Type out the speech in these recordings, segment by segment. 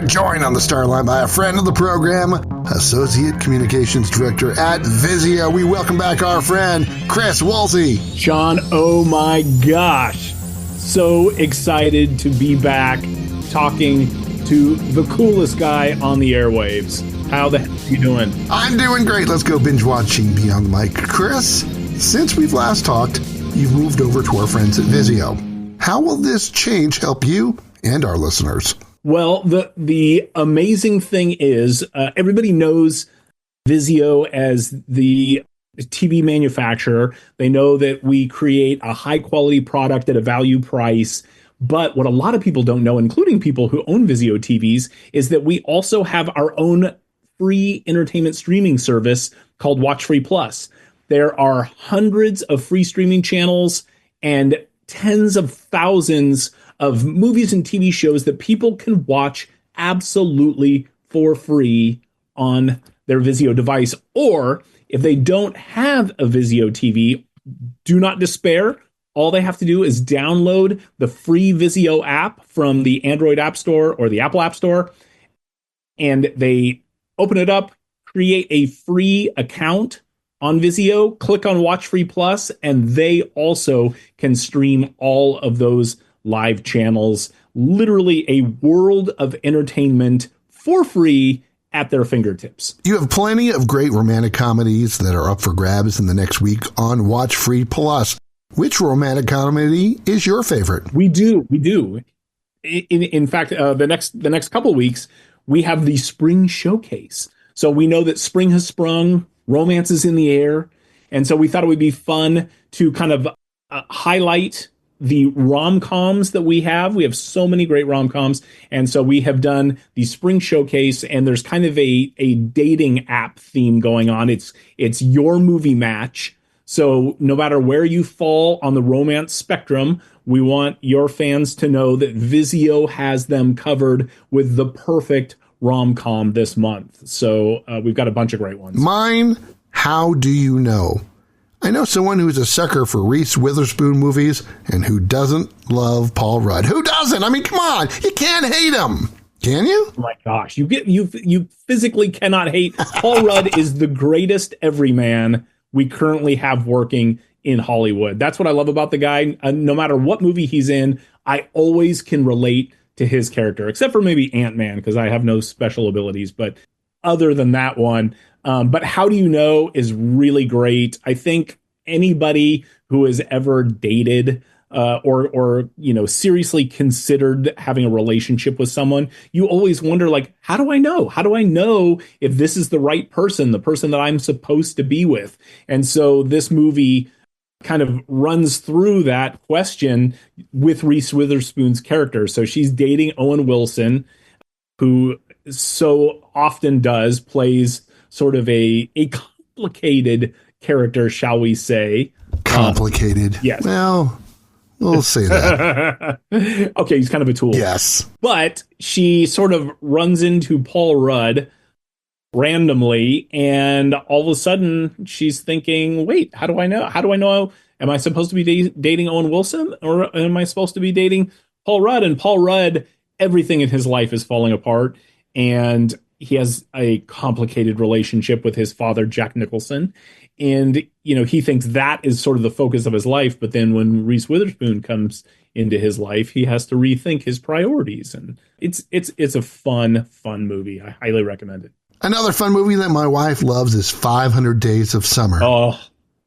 joined on the Starline by a friend of the program, Associate Communications Director at Vizio. We welcome back our friend, Chris Woolsey. Sean, oh my gosh. So excited to be back talking to the coolest guy on the airwaves. How the heck are you doing? I'm doing great. Let's go binge watching Beyond the Mic. Chris, since we've last talked, you've moved over to our friends at Vizio. How will this change help you and our listeners? Well, the amazing thing is everybody knows Vizio as the TV manufacturer. They know that we create a high quality product at a value price. But what a lot of people don't know, including people who own Vizio TVs, is that we also have our own free entertainment streaming service called WatchFree Plus. There are hundreds of free streaming channels and tens of thousands of movies and TV shows that people can watch absolutely for free on their Vizio device. Or if they don't have a Vizio TV, do not despair. All they have to do is download the free Vizio app from the Android App Store or the Apple App Store, and they open it up, create a free account on Vizio, click on WatchFree Plus, and they also can stream all of those live channels. Literally a world of entertainment for free at their fingertips. You have plenty of great romantic comedies that are up for grabs in the next week on WatchFree Plus. Which romantic comedy is your favorite? We do. In fact, the next couple of weeks, we have the spring showcase. So we know that spring has sprung, romance is in the air, and so we thought it would be fun to kind of highlight the rom-coms that we have. We have so many great rom-coms, and so we have done the spring showcase, and there's kind of a dating app theme going on. It's your movie match. So no matter where you fall on the romance spectrum, we want your fans to know that Vizio has them covered with the perfect rom-com this month. So we've got a bunch of great ones. Mine, How Do You Know? I know someone who's a sucker for Reese Witherspoon movies and who doesn't love Paul Rudd. Who doesn't? I mean, come on. You can't hate him. Can you? Oh my gosh. You physically cannot hate. Paul Rudd is the greatest everyman we currently have working in Hollywood. That's what I love about the guy. No matter what movie he's in, I always can relate to his character, except for maybe Ant-Man, because I have no special abilities. But other than that one, but How Do You Know is really great. I think anybody who has ever dated or seriously considered having a relationship with someone, you always wonder, like, how do I know? How do I know if this is the right person, the person that I'm supposed to be with? And so this movie kind of runs through that question with Reese Witherspoon's character. So she's dating Owen Wilson, who so often plays sort of a complicated character, shall we say. Complicated. Yes. Well, we'll say that. Okay, he's kind of a tool. Yes. But she sort of runs into Paul Rudd randomly, and all of a sudden she's thinking, wait, how do I know? How do I know? Am I supposed to be dating Owen Wilson, or am I supposed to be dating Paul Rudd? And Paul Rudd, everything in his life is falling apart, and he has a complicated relationship with his father, Jack Nicholson. And, he thinks that is sort of the focus of his life. But then when Reese Witherspoon comes into his life, he has to rethink his priorities. And it's a fun movie. I highly recommend it. Another fun movie that my wife loves is 500 Days of Summer. Oh,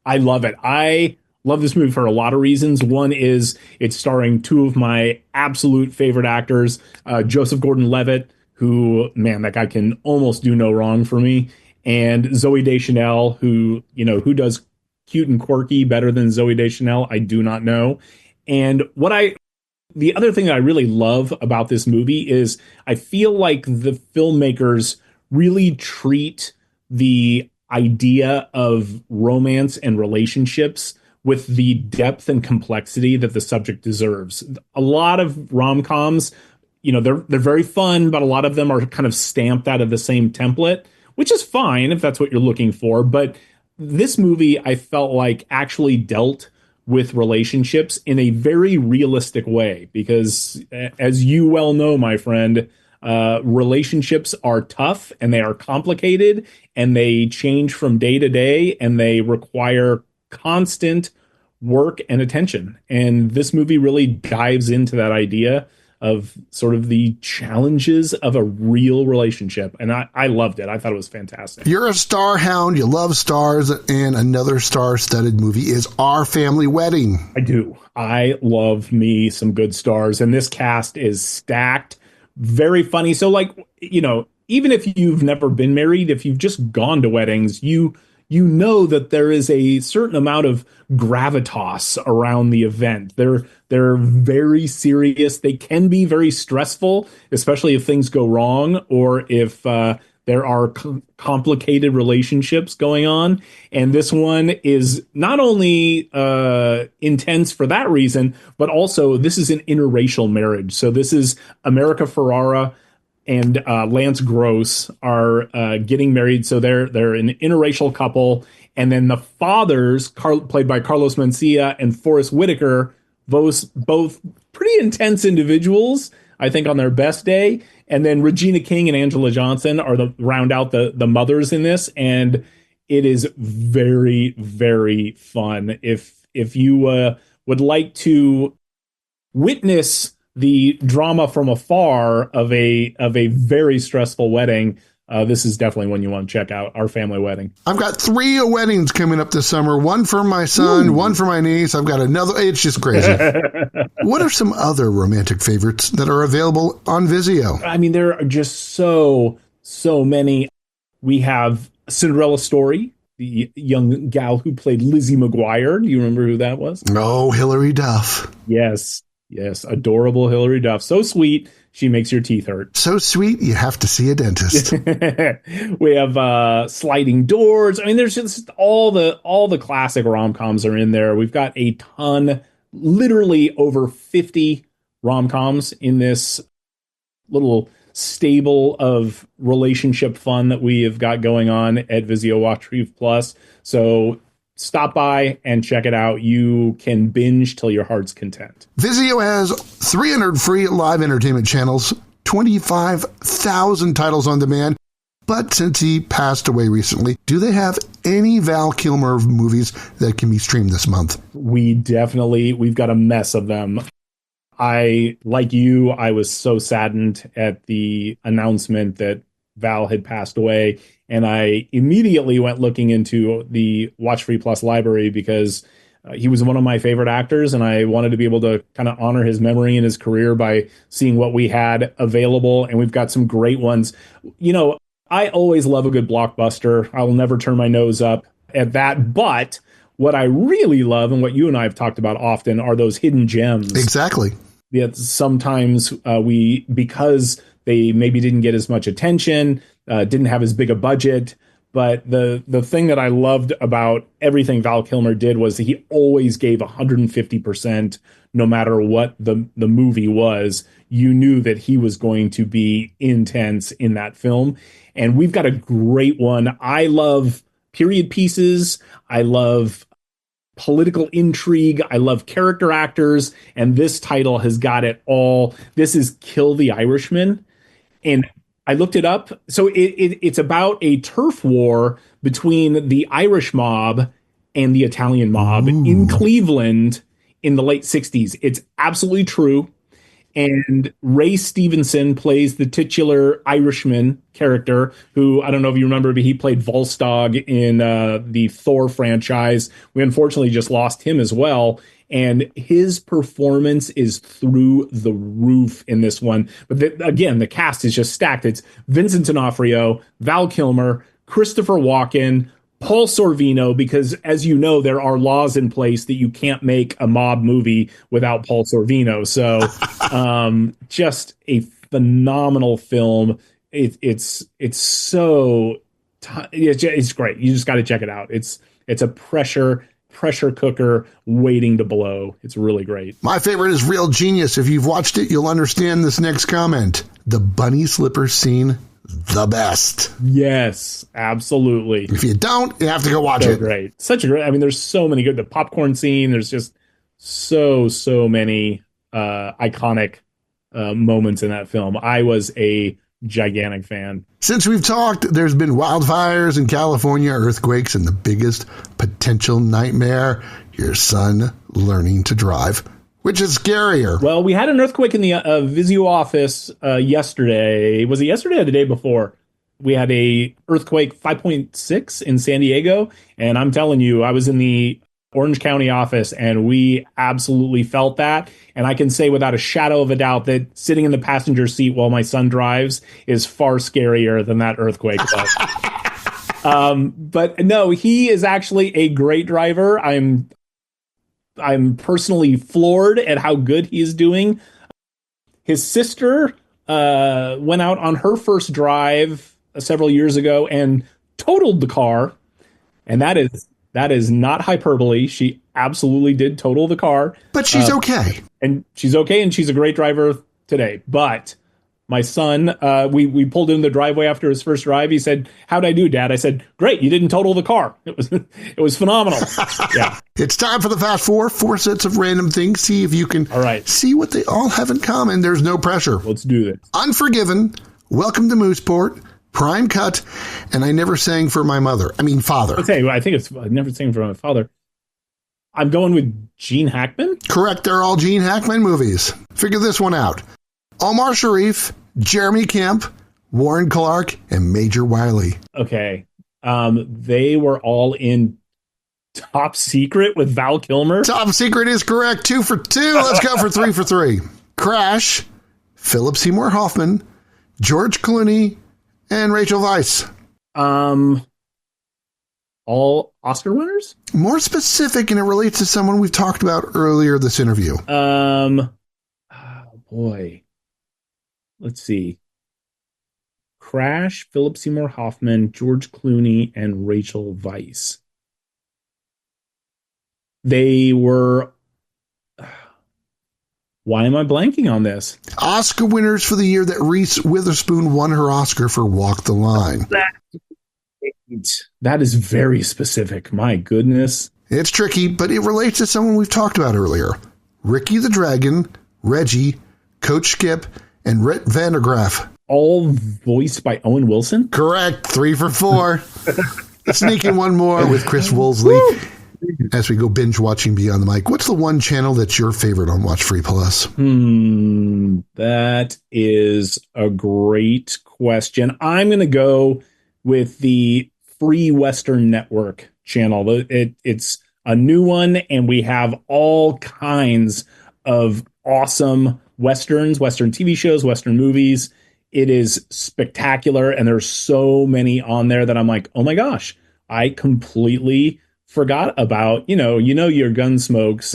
I love it. I love this movie for a lot of reasons. One is it's starring two of my absolute favorite actors, Joseph Gordon-Levitt, who, man, that guy can almost do no wrong for me, and Zooey Deschanel, who does cute and quirky better than Zooey Deschanel, I do not know. And the other thing that I really love about this movie is I feel like the filmmakers really treat the idea of romance and relationships with the depth and complexity that the subject deserves. A lot of rom-coms, they're very fun, but a lot of them are kind of stamped out of the same template, which is fine if that's what you're looking for. But this movie, I felt like, actually dealt with relationships in a very realistic way, because as you well know, my friend, Relationships are tough and they are complicated and they change from day to day and they require constant work and attention. And this movie really dives into that idea of sort of the challenges of a real relationship. And I loved it. I thought it was fantastic. You're a star hound. You love stars. And another star-studded movie is Our Family Wedding. I do. I love me some good stars. And this cast is stacked. Very funny. So, like, you know, even if you've never been married, if you've just gone to weddings, you know that there is a certain amount of gravitas around the event. They're very serious. They can be very stressful, especially if things go wrong or if there are complicated relationships going on. And this one is not only intense for that reason, but also this is an interracial marriage. So this is America Ferrara and Lance Gross are getting married. So they're an interracial couple. And then the fathers, played by Carlos Mencia and Forrest Whitaker, both pretty intense individuals, I think, on their best day. And then Regina King and Angela Johnson are round out the mothers in this. And it is very, very fun. If you would like to witness the drama from afar of a very stressful wedding, this is definitely one you want to check out, Our Family Wedding. I've got 3 weddings coming up this summer. One for my son, one for my niece. I've got another. It's just crazy. What are some other romantic favorites that are available on Vizio? I mean, there are just so many. We have Cinderella Story, the young gal who played Lizzie McGuire. Do you remember who that was? Oh, Hilary Duff. Yes, adorable Hilary Duff. So sweet, she makes your teeth hurt. So sweet, you have to see a dentist. We have Sliding Doors. I mean, there's just all the classic rom-coms are in there. We've got a ton, literally over 50 rom-coms in this little stable of relationship fun that we have got going on at Vizio WatchFree Plus. So stop by and check it out. You can binge till your heart's content. Vizio has 300 free live entertainment channels, 25,000 titles on demand. But since he passed away recently, do they have any Val Kilmer movies that can be streamed this month? We've got a mess of them. Like you, I was so saddened at the announcement that Val had passed away. And I immediately went looking into the WatchFree Plus library because he was one of my favorite actors, and I wanted to be able to kind of honor his memory and his career by seeing what we had available. And we've got some great ones. You know, I always love a good blockbuster. I will never turn my nose up at that. But what I really love, and what you and I have talked about often, are those hidden gems. Exactly. That sometimes because they maybe didn't get as much attention, didn't have as big a budget. But the thing that I loved about everything Val Kilmer did was that he always gave 150%, no matter what the movie was. You knew that he was going to be intense in that film. And we've got a great one. I love period pieces. I love political intrigue. I love character actors. And this title has got it all. This is Kill the Irishman. And I looked it up. So it's about a turf war between the Irish mob and the Italian mob in Cleveland in the late 60s. It's absolutely true. And Ray Stevenson plays the titular Irishman character, who, I don't know if you remember, but he played Volstagg in the Thor franchise. We unfortunately just lost him as well. And his performance is through the roof in this one. But again, the cast is just stacked. It's Vincent D'Onofrio, Val Kilmer, Christopher Walken, Paul Sorvino, because as you know, there are laws in place that you can't make a mob movie without Paul Sorvino. So just a phenomenal film. It's great. You just got to check it out. It's a pressure cooker waiting to blow. It's really great. My favorite is Real Genius. If you've watched it, you'll understand this next comment. The bunny slippers scene, the best. Yes, absolutely. If you don't, you have to go watch it. Great. Such a great, I mean, there's so many good, the popcorn scene, there's just so many iconic moments in that film. I was a gigantic fan. Since we've talked, there's been wildfires in California, earthquakes, and the biggest potential nightmare, your son learning to drive. Which is scarier? Well, we had an earthquake in the Vizio office yesterday. Was it yesterday or the day before? We had a earthquake 5.6 in San Diego. And I'm telling you, I was in the Orange County office and we absolutely felt that. And I can say without a shadow of a doubt that sitting in the passenger seat while my son drives is far scarier than that earthquake was. But no, he is actually a great driver. I'm personally floored at how good he is doing. His sister went out on her first drive several years ago and totaled the car. And that is not hyperbole. She absolutely did total the car. But she's okay. And she's okay, and she's a great driver today. But my son, we pulled in the driveway after his first drive. He said, "How'd I do, Dad?" I said, "Great, you didn't total the car." It was phenomenal. Yeah. It's time for the Fast Four. 4 sets of random things. See if you can see what they all have in common. There's no pressure. Let's do this. Unforgiven, Welcome to Mooseport, Prime Cut, and I Never Sang for My Mother. I mean, Father. I think it's I Never Sang for My Father. I'm going with Gene Hackman. Correct. They're all Gene Hackman movies. Figure this one out. Omar Sharif, Jeremy Kemp, Warren Clark, and Major Wiley. Okay. They were all in Top Secret with Val Kilmer. Top Secret is correct. 2 for 2. Let's go for 3 for 3. Crash, Philip Seymour Hoffman, George Clooney, and Rachel Weisz. All Oscar winners? More specific, and it relates to someone we've talked about earlier this interview. Oh boy. Let's see. Crash, Philip Seymour Hoffman, George Clooney, and Rachel Weisz. They were... Why am I blanking on this? Oscar winners for the year that Reese Witherspoon won her Oscar for Walk the Line. That is very specific. My goodness. It's tricky, but it relates to someone we've talked about earlier. Ricky the Dragon, Reggie, Coach Skip, and Rhett Vandergraff. All voiced by Owen Wilson? Correct. 3 for 4. Sneak in one more with Chris Woolsey. As we go binge watching Beyond the Mic, what's the one channel that's your favorite on WatchFree Plus? That is a great question. I'm going to go with the Free Western Network channel. It's a new one, and we have all kinds of awesome Westerns, Western TV shows, Western movies. It is spectacular, and there's so many on there that I'm like, oh my gosh, I completely forgot about, your Gunsmokes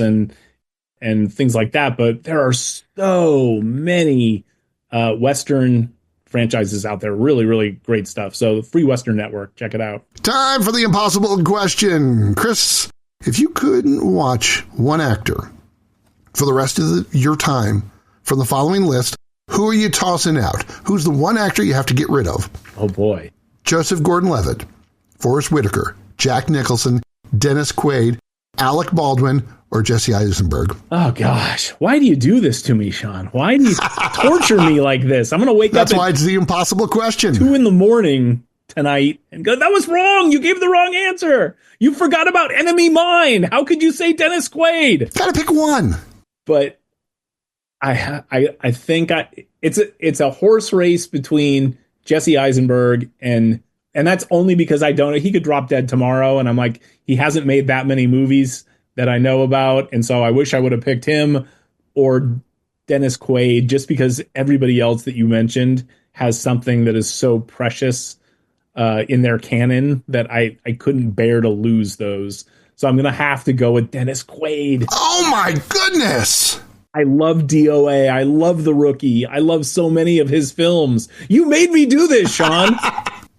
and things like that, but there are so many Western franchises out there. Really, really great stuff. So Free Western Network, check it out. Time for the impossible question. Chris, if you couldn't watch one actor for the rest of your time from the following list, who are you tossing out? Who's the one actor you have to get rid of? Oh boy. Joseph Gordon-Levitt, Forrest Whitaker, Jack Nicholson, Dennis Quaid, Alec Baldwin, or Jesse Eisenberg. Oh, gosh. Why do you do this to me, Sean? Why do you torture me like this? I'm going to wake That's up why it's the impossible question. 2 a.m. tonight and go, that was wrong. You gave the wrong answer. You forgot about Enemy Mine. How could you say Dennis Quaid? Gotta pick one. But I think it's a horse race between Jesse Eisenberg and that's only because he could drop dead tomorrow. And I'm like, he hasn't made that many movies that I know about. And so I wish I would have picked him or Dennis Quaid, just because everybody else that you mentioned has something that is so precious in their canon that I couldn't bear to lose those. So I'm going to have to go with Dennis Quaid. Oh my goodness. I love DOA. I love The Rookie. I love so many of his films. You made me do this, Sean.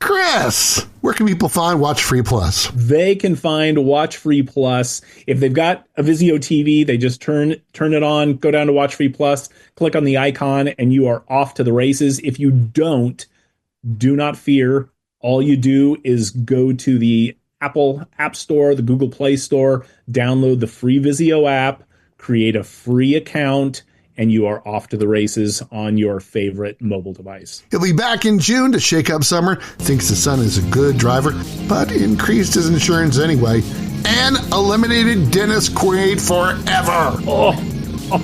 Chris, where can people find WatchFree Plus? They can find WatchFree Plus. If they've got a Vizio TV, they just turn it on, go down to WatchFree Plus, click on the icon, and you are off to the races. If you don't, do not fear. All you do is go to the Apple App Store, the Google Play Store, download the free Vizio app, create a free account, and you are off to the races on your favorite mobile device. He'll be back in June to shake up summer, thinks the son is a good driver, but increased his insurance anyway, and eliminated Dennis Quaid forever.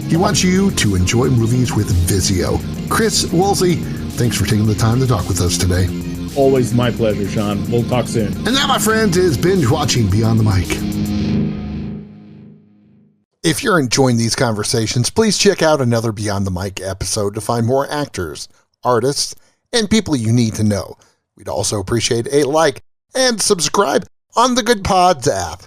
He wants you to enjoy movies with Vizio. Chris Woolsey, thanks for taking the time to talk with us today. Always my pleasure, Sean. We'll talk soon. And that, my friends, is Binge Watching Beyond the Mic. If you're enjoying these conversations, please check out another Beyond the Mic episode to find more actors, artists, and people you need to know. We'd also appreciate a like and subscribe on the Good Pods app.